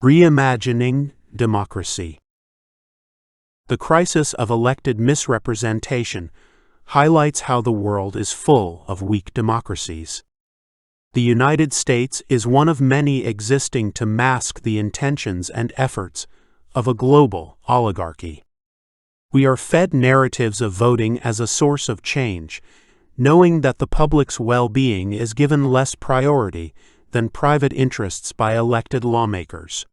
Reimagining democracy. The crisis of elected misrepresentation highlights how the world is full of weak democracies. The United States is one of many existing to mask the intentions and efforts of a global oligarchy. We are fed narratives of voting as a source of change, knowing that the public's well-being is given less priority than private interests by elected lawmakers.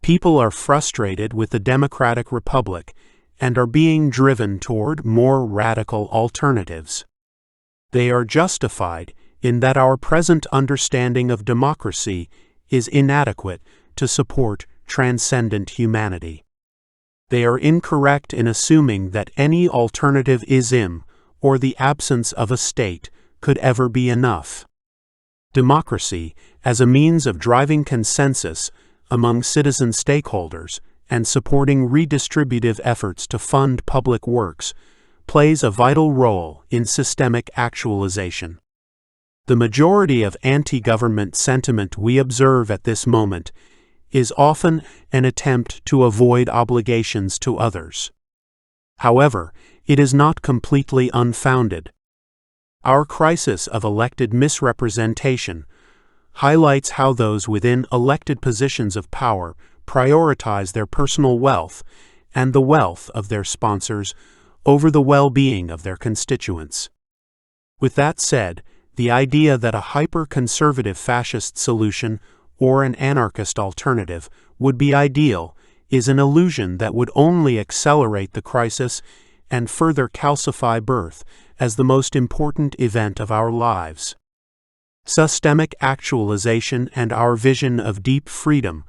People are frustrated with the democratic republic and are being driven toward more radical alternatives. They are justified in that our present understanding of democracy is inadequate to support transcendent humanity. They are incorrect in assuming that any alternative ism or the absence of a state could ever be enough. Democracy, as a means of driving consensus among citizen stakeholders and supporting redistributive efforts to fund public works, plays a vital role in systemic actualization. The majority of anti-government sentiment we observe at this moment is often an attempt to avoid obligations to others. However, it is not completely unfounded. Our crisis of elected misrepresentation highlights how those within elected positions of power prioritize their personal wealth and the wealth of their sponsors over the well-being of their constituents. With that said, the idea that a hyper-conservative fascist solution or an anarchist alternative would be ideal is an illusion that would only accelerate the crisis and further calcify birth as the most important event of our lives. Systemic actualization and our vision of deep freedom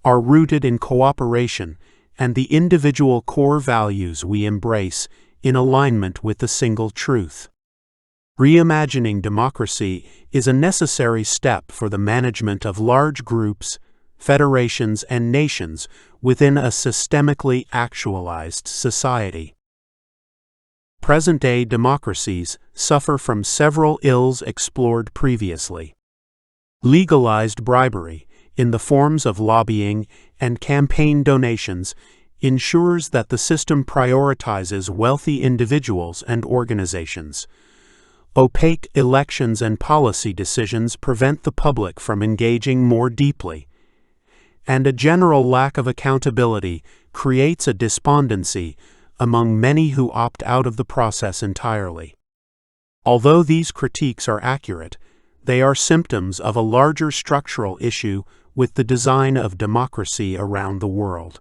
are rooted in cooperation and the individual core values we embrace in alignment with the single truth. Reimagining democracy is a necessary step for the management of large groups, federations, and nations within a systemically actualized society. Present-day democracies suffer from several ills explored previously. Legalized bribery, in the forms of lobbying and campaign donations, ensures that the system prioritizes wealthy individuals and organizations. Opaque elections and policy decisions prevent the public from engaging more deeply, and a general lack of accountability creates a despondency among many who opt out of the process entirely. Although these critiques are accurate, they are symptoms of a larger structural issue with the design of democracy around the world.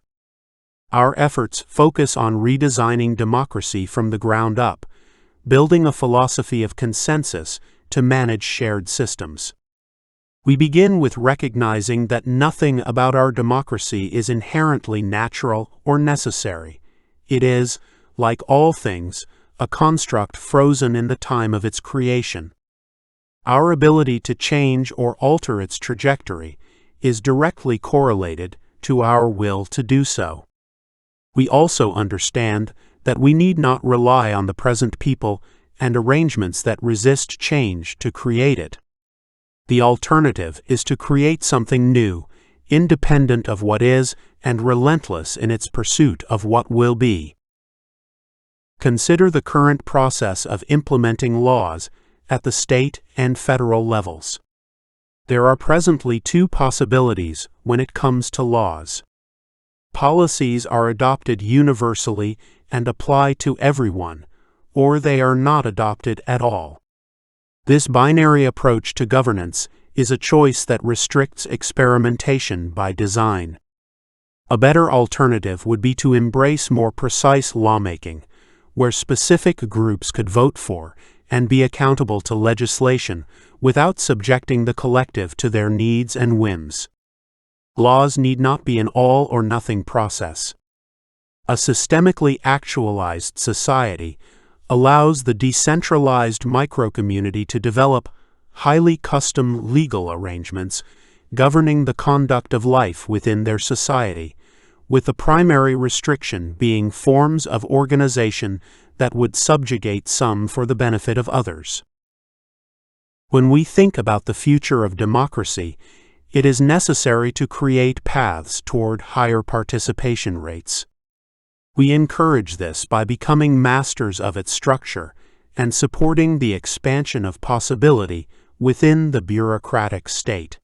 Our efforts focus on redesigning democracy from the ground up, building a philosophy of consensus to manage shared systems. We begin with recognizing that nothing about our democracy is inherently natural or necessary. It is, like all things, a construct frozen in the time of its creation. Our ability to change or alter its trajectory is directly correlated to our will to do so. We also understand that we need not rely on the present people and arrangements that resist change to create it. The alternative is to create something new, independent of what is and relentless in its pursuit of what will be. Consider the current process of implementing laws at the state and federal levels. There are presently two possibilities when it comes to laws. Policies are adopted universally and apply to everyone, or they are not adopted at all. This binary approach to governance is a choice that restricts experimentation by design. A better alternative would be to embrace more precise lawmaking, where specific groups could vote for and be accountable to legislation without subjecting the collective to their needs and whims. Laws need not be an all-or-nothing process. A systemically actualized society allows the decentralized microcommunity to develop highly custom legal arrangements governing the conduct of life within their society, with the primary restriction being forms of organization that would subjugate some for the benefit of others. When we think about the future of democracy, it is necessary to create paths toward higher participation rates. We encourage this by becoming masters of its structure and supporting the expansion of possibility within the bureaucratic state.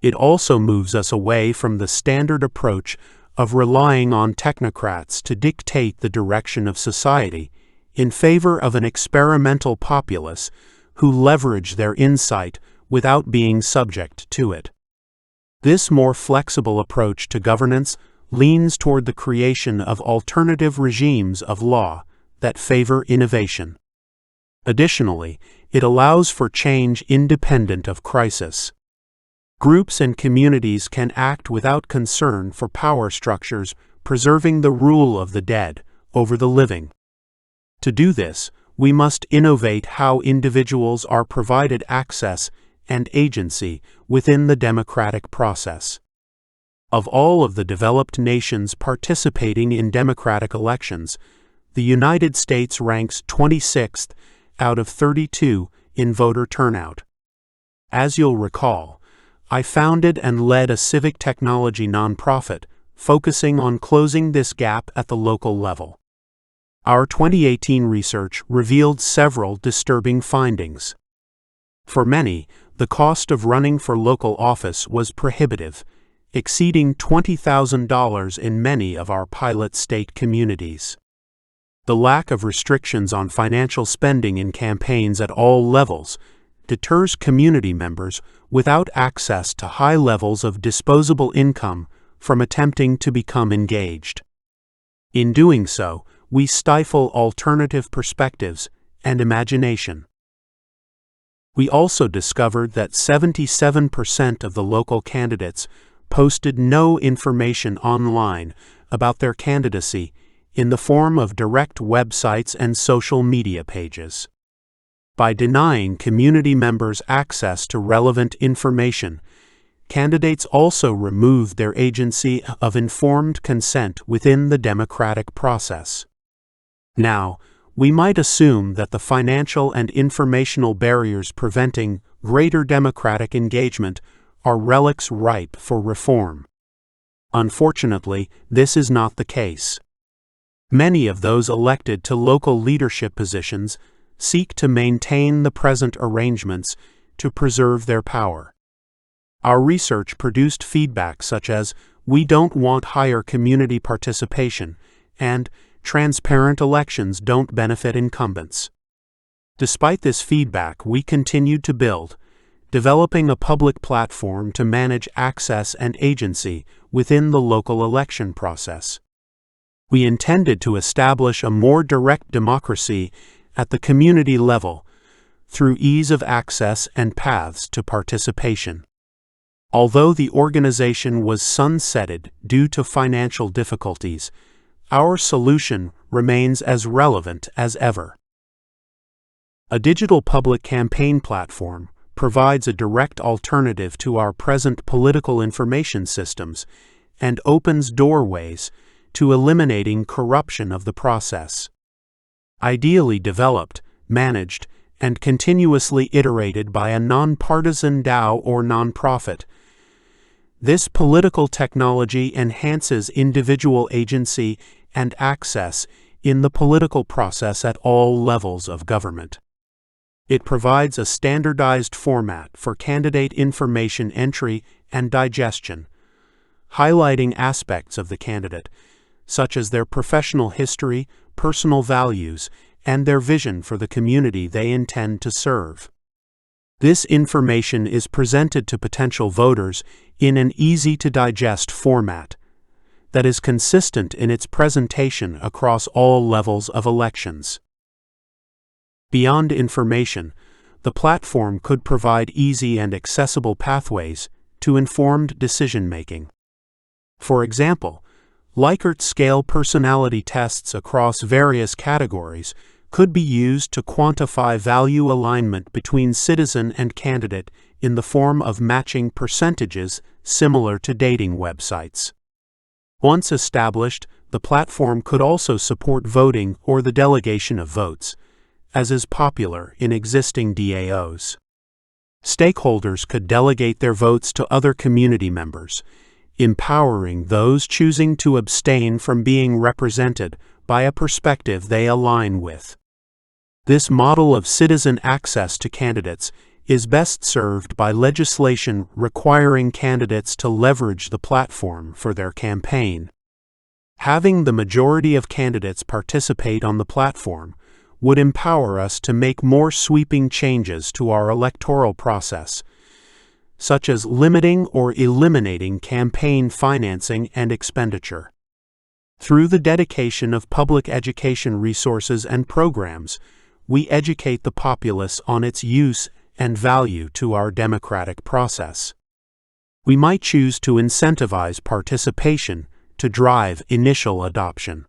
It also moves us away from the standard approach of relying on technocrats to dictate the direction of society in favor of an experimental populace who leverage their insight without being subject to it. This more flexible approach to governance leans toward the creation of alternative regimes of law that favor innovation. Additionally, it allows for change independent of crisis. Groups and communities can act without concern for power structures preserving the rule of the dead over the living. To do this, we must innovate how individuals are provided access and agency within the democratic process. Of all of the developed nations participating in democratic elections, the United States ranks 26th out of 32 in voter turnout. As you'll recall, I founded and led a civic technology nonprofit focusing on closing this gap at the local level. Our 2018 research revealed several disturbing findings. For many, the cost of running for local office was prohibitive, exceeding $20,000 in many of our pilot state communities. The lack of restrictions on financial spending in campaigns at all levels deters community members without access to high levels of disposable income from attempting to become engaged. In doing so, we stifle alternative perspectives and imagination. We also discovered that 77% of the local candidates posted no information online about their candidacy in the form of direct websites and social media pages. By denying community members access to relevant information, candidates also removed their agency of informed consent within the democratic process. Now, we might assume that the financial and informational barriers preventing greater democratic engagement are relics ripe for reform. Unfortunately, this is not the case. Many of those elected to local leadership positions seek to maintain the present arrangements to preserve their power. Our research produced feedback such as, "We don't want higher community participation," and "Transparent elections don't benefit incumbents." Despite this feedback, we continued to build, developing a public platform to manage access and agency within the local election process. We intended to establish a more direct democracy at the community level through ease of access and paths to participation. Although the organization was sunsetted due to financial difficulties, our solution remains as relevant as ever. A digital public campaign platform provides a direct alternative to our present political information systems and opens doorways to eliminating corruption of the process. Ideally developed, managed, and continuously iterated by a nonpartisan DAO or nonprofit, this political technology enhances individual agency and access in the political process at all levels of government. It provides a standardized format for candidate information entry and digestion, highlighting aspects of the candidate, such as their professional history, personal values, and their vision for the community they intend to serve. This information is presented to potential voters in an easy-to-digest format that is consistent in its presentation across all levels of elections. Beyond information, the platform could provide easy and accessible pathways to informed decision-making. For example, Likert scale personality tests across various categories could be used to quantify value alignment between citizen and candidate in the form of matching percentages similar to dating websites. Once established, the platform could also support voting or the delegation of votes, as is popular in existing DAOs. Stakeholders could delegate their votes to other community members, empowering those choosing to abstain from being represented by a perspective they align with. This model of citizen access to candidates is best served by legislation requiring candidates to leverage the platform for their campaign. Having the majority of candidates participate on the platform would empower us to make more sweeping changes to our electoral process, such as limiting or eliminating campaign financing and expenditure. Through the dedication of public education resources and programs, we educate the populace on its use and value to our democratic process. We might choose to incentivize participation to drive initial adoption.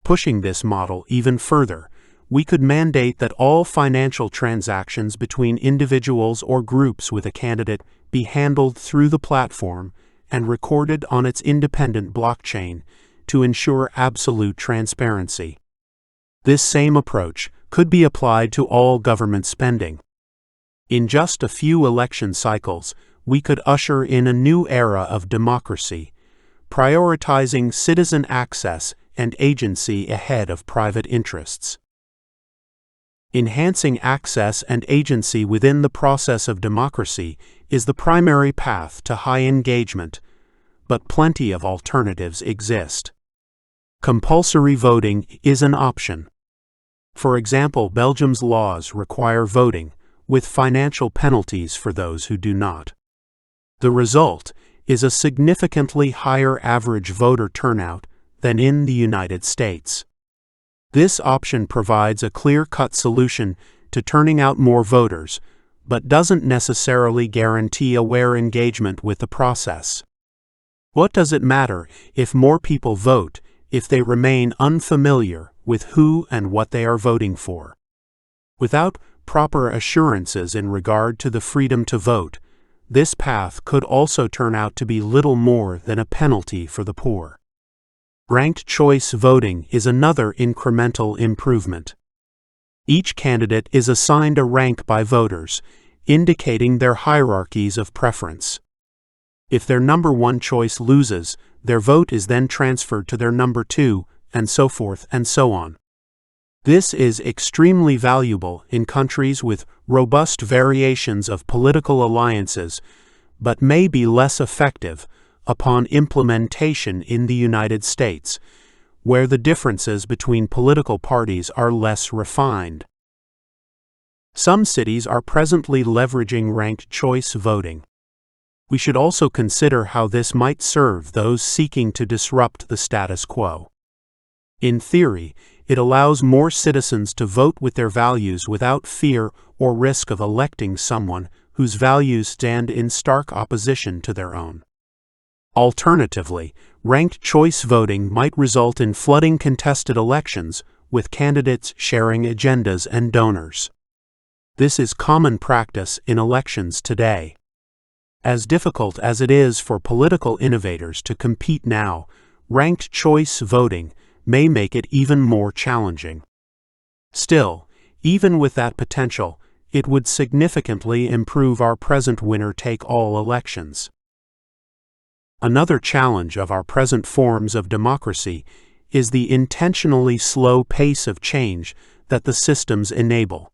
Pushing this model even further, we could mandate that all financial transactions between individuals or groups with a candidate be handled through the platform and recorded on its independent blockchain to ensure absolute transparency. This same approach could be applied to all government spending. In just a few election cycles, we could usher in a new era of democracy, prioritizing citizen access and agency ahead of private interests. Enhancing access and agency within the process of democracy is the primary path to high engagement, but plenty of alternatives exist. Compulsory voting is an option. For example, Belgium's laws require voting, with financial penalties for those who do not. The result is a significantly higher average voter turnout than in the United States. This option provides a clear-cut solution to turning out more voters, but doesn't necessarily guarantee aware engagement with the process. What does it matter if more people vote if they remain unfamiliar with who and what they are voting for? Without proper assurances in regard to the freedom to vote, this path could also turn out to be little more than a penalty for the poor. Ranked choice voting is another incremental improvement. Each candidate is assigned a rank by voters, indicating their hierarchies of preference. If their number one choice loses, their vote is then transferred to their number two, and so forth and so on. This is extremely valuable in countries with robust variations of political alliances, but may be less effective upon implementation in the United States, where the differences between political parties are less refined. Some cities are presently leveraging ranked choice voting. We should also consider how this might serve those seeking to disrupt the status quo. In theory, it allows more citizens to vote with their values without fear or risk of electing someone whose values stand in stark opposition to their own. Alternatively, ranked choice voting might result in flooding contested elections with candidates sharing agendas and donors. This is common practice in elections today. As difficult as it is for political innovators to compete now, ranked choice voting may make it even more challenging. Still, even with that potential, it would significantly improve our present winner-take-all elections. Another challenge of our present forms of democracy is the intentionally slow pace of change that the systems enable.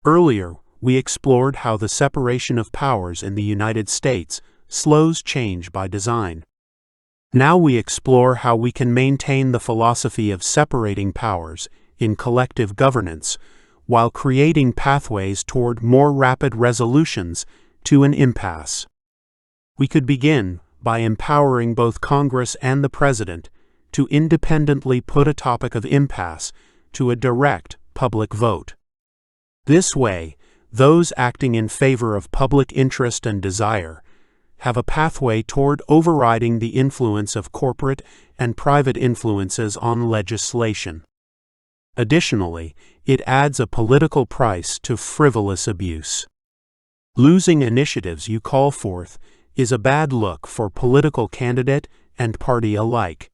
Earlier, we explored how the separation of powers in the United States slows change by design. Now we explore how we can maintain the philosophy of separating powers in collective governance while creating pathways toward more rapid resolutions to an impasse. We could begin by empowering both Congress and the President to independently put a topic of impasse to a direct public vote. This way, those acting in favor of public interest and desire have a pathway toward overriding the influence of corporate and private influences on legislation. Additionally, it adds a political price to frivolous abuse. Losing initiatives you call forth is a bad look for political candidate and party alike.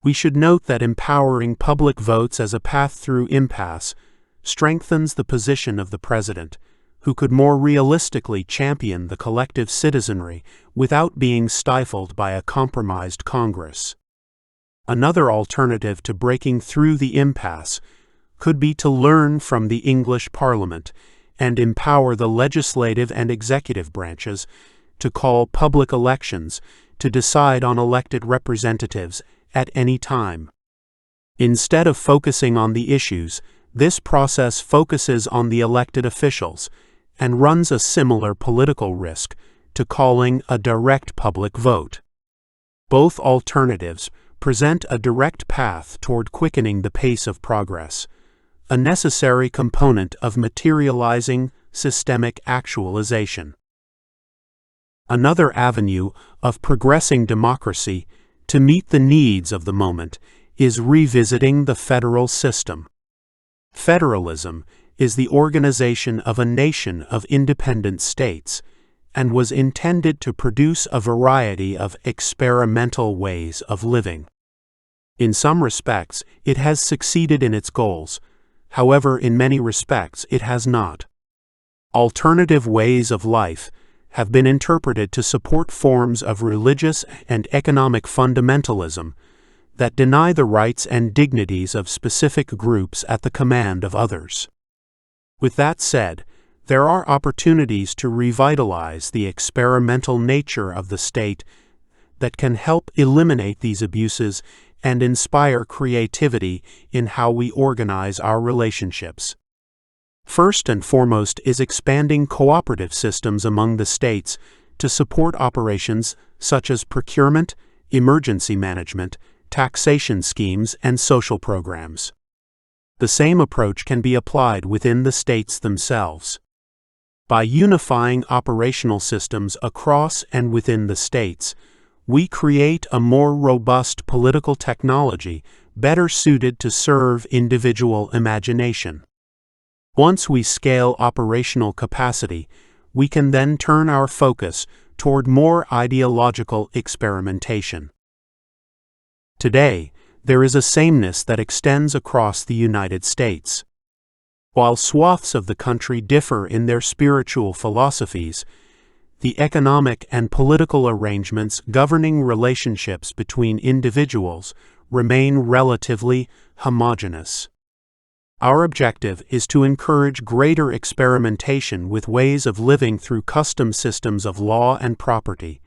We should note that empowering public votes as a path through impasse strengthens the position of the President, who could more realistically champion the collective citizenry without being stifled by a compromised Congress. Another alternative to breaking through the impasse could be to learn from the English Parliament and empower the legislative and executive branches to call public elections to decide on elected representatives at any time. Instead of focusing on the issues, this process focuses on the elected officials and runs a similar political risk to calling a direct public vote. Both alternatives present a direct path toward quickening the pace of progress, a necessary component of materializing systemic actualization. Another avenue of progressing democracy to meet the needs of the moment is revisiting the federal system. Federalism is the organization of a nation of independent states and was intended to produce a variety of experimental ways of living. In some respects, it has succeeded in its goals. However, in many respects, it has not. Alternative ways of life have been interpreted to support forms of religious and economic fundamentalism that deny the rights and dignities of specific groups at the command of others. With that said, there are opportunities to revitalize the experimental nature of the state that can help eliminate these abuses and inspire creativity in how we organize our relationships. First and foremost is expanding cooperative systems among the states to support operations such as procurement, emergency management, taxation schemes, and social programs. The same approach can be applied within the states themselves. By unifying operational systems across and within the states, we create a more robust political technology better suited to serve individual imagination. Once we scale operational capacity, we can then turn our focus toward more ideological experimentation. Today, there is a sameness that extends across the United States. While swaths of the country differ in their spiritual philosophies, the economic and political arrangements governing relationships between individuals remain relatively homogeneous. Our objective is to encourage greater experimentation with ways of living through custom systems of law and property,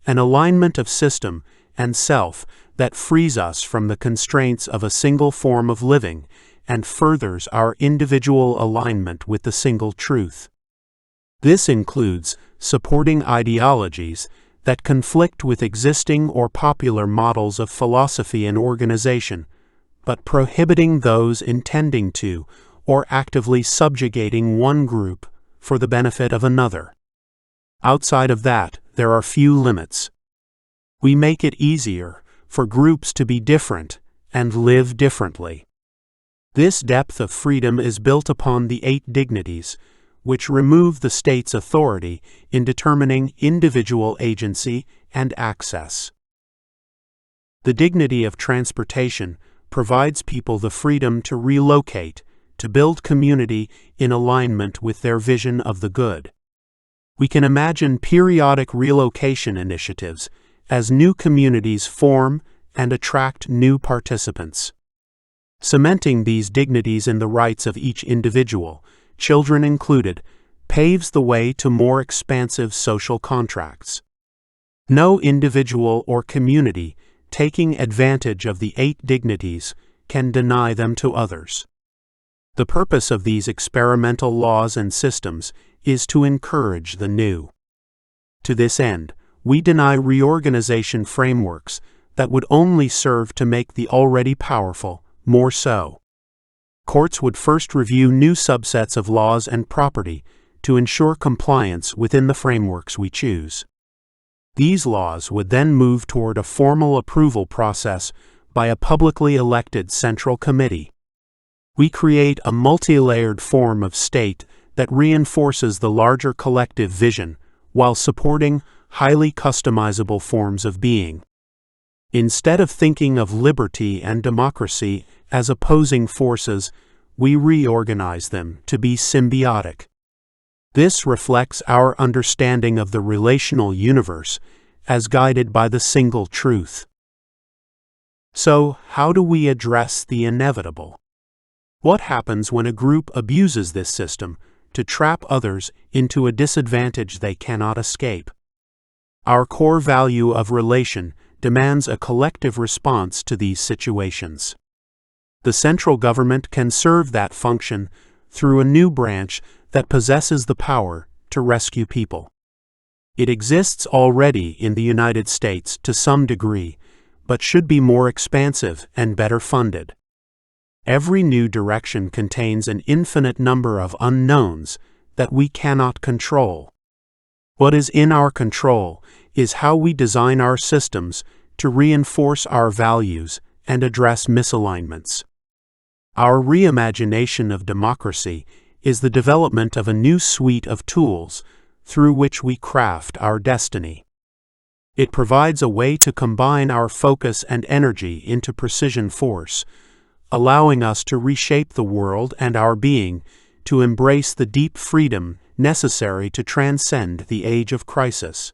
an alignment of system and self that frees us from the constraints of a single form of living and furthers our individual alignment with the single truth. This includes supporting ideologies that conflict with existing or popular models of philosophy and organization, but prohibiting those intending to or actively subjugating one group for the benefit of another. Outside of that, there are few limits. We make it easier for groups to be different and live differently. This depth of freedom is built upon the 8 dignities, which remove the state's authority in determining individual agency and access. The dignity of transportation provides people the freedom to relocate, to build community in alignment with their vision of the good. We can imagine periodic relocation initiatives as new communities form and attract new participants. Cementing these dignities in the rights of each individual, children included, paves the way to more expansive social contracts. No individual or community taking advantage of the 8 dignities can deny them to others. The purpose of these experimental laws and systems is to encourage the new. To this end, we deny reorganization frameworks that would only serve to make the already powerful more so. Courts would first review new subsets of laws and property to ensure compliance within the frameworks we choose. These laws would then move toward a formal approval process by a publicly elected central committee. We create a multi-layered form of state that reinforces the larger collective vision while supporting highly customizable forms of being. Instead of thinking of liberty and democracy as opposing forces, we reorganize them to be symbiotic. This reflects our understanding of the relational universe as guided by the single truth. So, how do we address the inevitable? What happens when a group abuses this system to trap others into a disadvantage they cannot escape? Our core value of relation demands a collective response to these situations. The central government can serve that function through a new branch that possesses the power to rescue people. It exists already in the United States to some degree, but should be more expansive and better funded. Every new direction contains an infinite number of unknowns that we cannot control. What is in our control is how we design our systems to reinforce our values and address misalignments. Our reimagination of democracy is the development of a new suite of tools through which we craft our destiny. It provides a way to combine our focus and energy into precision force, allowing us to reshape the world and our being to embrace the deep freedom necessary to transcend the age of crisis.